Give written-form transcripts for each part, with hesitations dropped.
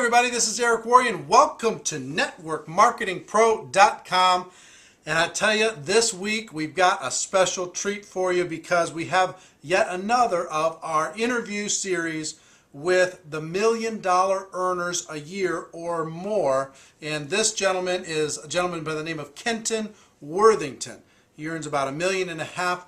everybody, this is Eric Worre, and welcome to networkmarketingpro.com. And I tell you, this week we've got a special treat for you because we have yet another of our interview series with the $1 million earners a year or more. And this gentleman is a gentleman by the name of Kenton Worthington. He earns about $1.5 million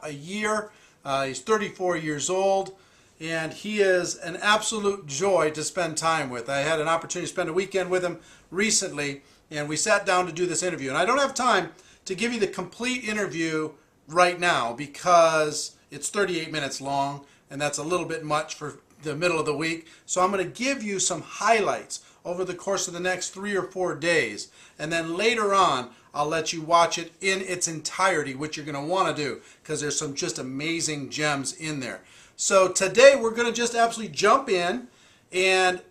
a year. He's 34 years old. And he is an absolute joy to spend time with. I had an opportunity to spend a weekend with him recently, and we sat down to do this interview. And I don't have time to give you the complete interview right now because it's 38 minutes long, and that's a little bit much for the middle of the week. So I'm going to give you some highlights over the course of the next 3 or 4 days. And then later on, I'll let you watch it in its entirety, which you're going to want to do because there's some just amazing gems in there. So today we're going to just absolutely jump in, and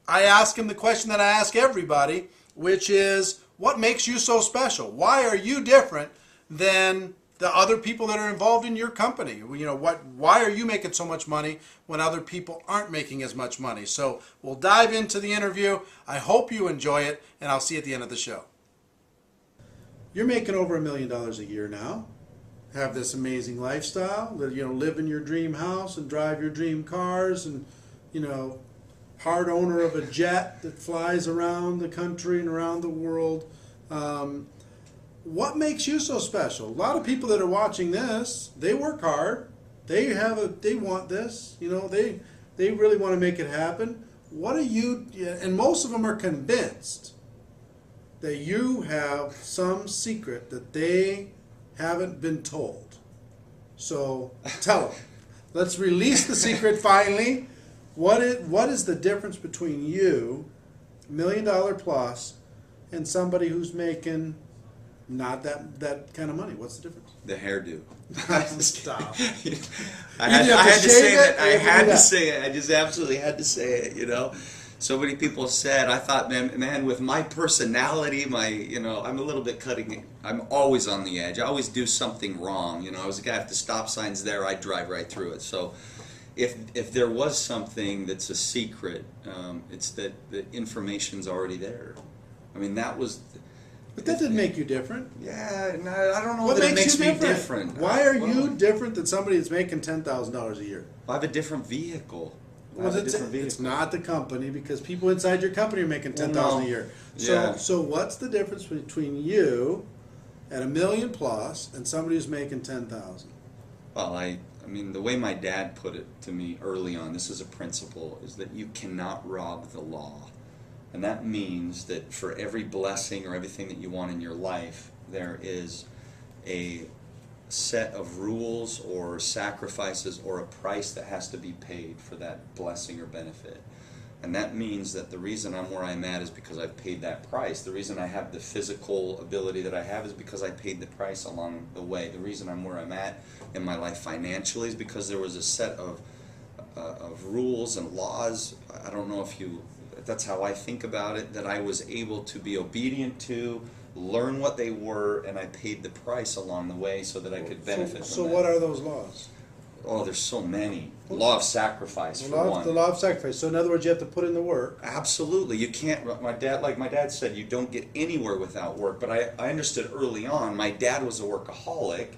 I ask him the question that I ask everybody, which is, what makes you so special? Why are you different than the other people that are involved in your company? You know, why are you making so much money when other people aren't making as much money? So we'll dive into the interview. I hope you enjoy it, and I'll see you at the end of the show. You're making over $1 million a year now. Have this amazing lifestyle, live in your dream house and drive your dream cars, and part owner of a jet that flies around the country and around the world. What makes you so special? A lot of people that are watching this, they work hard. They want this. They really want to make it happen. What are you? And most of them are convinced that you have some secret that they haven't been told. So tell them. Let's release the secret finally. What is the difference between you, $1 million plus, and somebody who's making not that kind of money? What's the difference? The hairdo. Stop. I had to say that. I had to say it. I just absolutely had to say it. So many people said, I thought, man, with my personality, I'm a little bit cutting. I'm always on the edge. I always do something wrong. I was a guy, if the stop sign's there, I drive right through it. So if there was something that's a secret, it's that the information's already there. I mean, that was... But that didn't make you different. Yeah, no, I don't know what that makes it makes me different. Why are you different than somebody that's making $10,000 a year? I have a different vehicle. Well, it's not the company, because people inside your company are making $10,000 a year. So what's the difference between you at $1 million plus and somebody who's making $10,000? Well, I mean, the way my dad put it to me early on, this is a principle, is that you cannot rob the law. And that means that for every blessing or everything that you want in your life, there is a set of rules or sacrifices or a price that has to be paid for that blessing or benefit. And that means that the reason I'm where I'm at is because I've paid that price. The reason I have the physical ability that I have is because I paid the price along the way. The reason I'm where I'm at in my life financially is because there was a set of rules and laws. I don't know if that's how I think about it, that I was able to be obedient to, learn what they were, and I paid the price along the way so that I could benefit from that. So what are those laws? Oh, there's so many. Law of sacrifice, for one. The law of sacrifice. So in other words, you have to put in the work. Absolutely. You can't, like my dad said, you don't get anywhere without work. But I understood early on, my dad was a workaholic,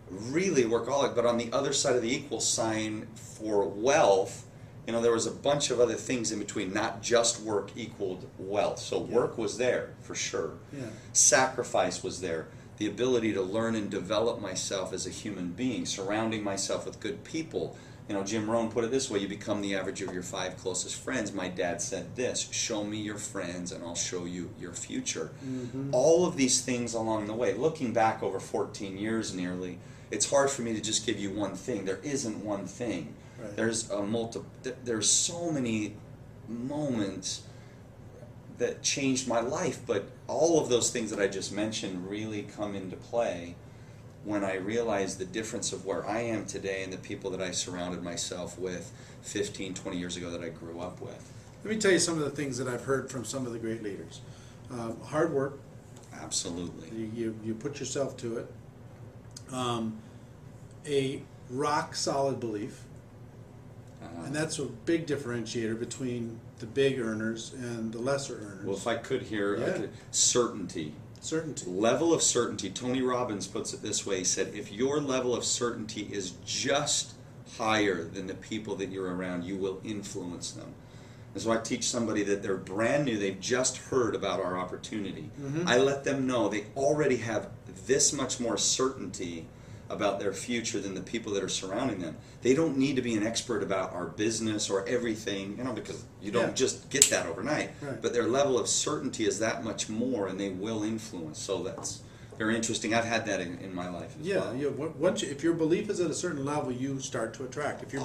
really workaholic, but on the other side of the equal sign for wealth, there was a bunch of other things in between. Not just work equaled wealth. So work was there, for sure. Yeah. Sacrifice was there. The ability to learn and develop myself as a human being, surrounding myself with good people. Jim Rohn put it this way, you become the average of your 5 closest friends. My dad said this, show me your friends and I'll show you your future. Mm-hmm. All of these things along the way. Looking back over 14 years nearly, it's hard for me to just give you one thing. There isn't one thing. Right. There's so many moments that changed my life, but all of those things that I just mentioned really come into play when I realized the difference of where I am today and the people that I surrounded myself with 15, 20 years ago that I grew up with. Let me tell you some of the things that I've heard from some of the great leaders. Hard work. Absolutely. You put yourself to it. A rock solid belief. And that's a big differentiator between the big earners and the lesser earners. Well, if I could here, certainty. Certainty. Level of certainty. Tony Robbins puts it this way. He said, if your level of certainty is just higher than the people that you're around, you will influence them. And so I teach somebody that they're brand new, they've just heard about our opportunity. I let them know they already have this much more certainty about their future than the people that are surrounding them. They don't need to be an expert about our business or everything, because you don't just get that overnight. Right. But their level of certainty is that much more, and they will influence. So that's very interesting. I've had that in my life as well. Yeah. Once if your belief is at a certain level, you start to attract. If your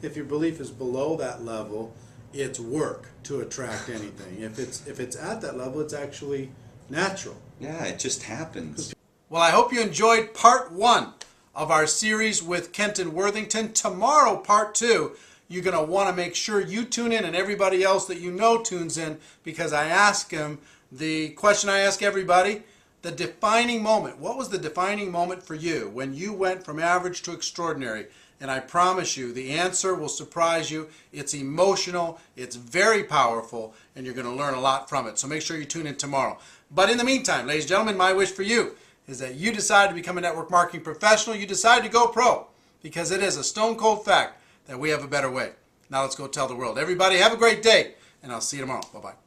if your belief is below that level, it's work to attract anything. If it's at that level, it's actually natural. Yeah, it just happens. Well, I hope you enjoyed part 1 of our series with Kenton Worthington. Tomorrow, part 2, you're going to want to make sure you tune in and everybody else that you know tunes in, because I ask him the question I ask everybody, the defining moment. What was the defining moment for you when you went from average to extraordinary? And I promise you, the answer will surprise you. It's emotional, it's very powerful, and you're going to learn a lot from it. So make sure you tune in tomorrow. But in the meantime, ladies and gentlemen, my wish for you is that you decide to become a network marketing professional. You decide to go pro, because it is a stone cold fact that we have a better way. Now let's go tell the world. Everybody have a great day, and I'll see you tomorrow. Bye-bye.